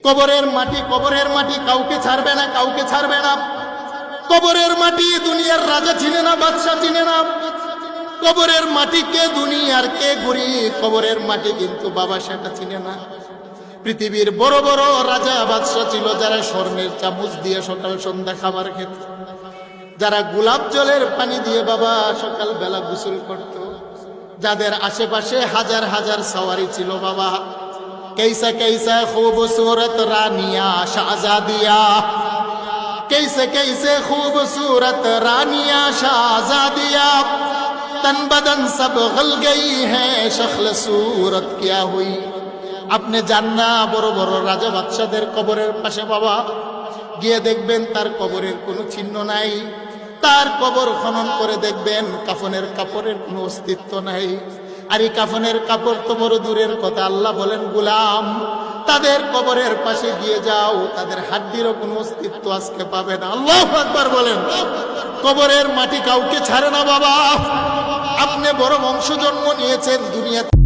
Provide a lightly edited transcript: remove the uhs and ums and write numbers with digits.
কবরের মাটি কাউকে ছাড়বে না, কাউকে ছাড়বে না। কবরের মাটি দুনিয়ার রাজা চিনে না, বাদশা চিনে না। কবরের মাটি কে দুনিয়ার কে গরিব, কবরের মাটি কিন্তু বাবা সেটা চিনে না। পৃথিবীর বড় বড় রাজা বাদশা ছিল যারা স্বর্ণের চামচ দিয়ে সকাল সন্ধ্যা খাবার খেত, যারা গোলাপ জলের পানি দিয়ে বাবা সকাল বেলা গোসল করত, যাদের আশেপাশে হাজার হাজার সওয়ারি ছিল বাবা। कैसा कैसा खूबसूरत रानिया शाहजादिया, कैसे कैसे खूबसूरत रानिया शाहजादिया, तन बदन सब गल गई है, शक्ल सूरत क्या हुई। আপনি যান না বড় বড় রাজা বাদশাদের কবরের পাশে বাবা, গিয়ে দেখবেন তার কবরের কোনো চিহ্ন নাই। তার কবর খনন করে দেখবেন কাফনের কাপড়ের কোনো অস্তিত্ব নাই। আর এই কাফনের কাপড় তো বড় দূরের কথা, আল্লাহ বলেন গোলাম তাদের কবরের পাশে গিয়ে যাও, তাদের হাড্ডিরও কোনো অস্তিত্ব আজকে পাবে না। আল্লাহু আকবার বলেন। কবরের মাটি কাউকে ছাড়ে না বাবা। আপনি বড় বংশ জন্ম নিয়েছেন দুনিয়াতে।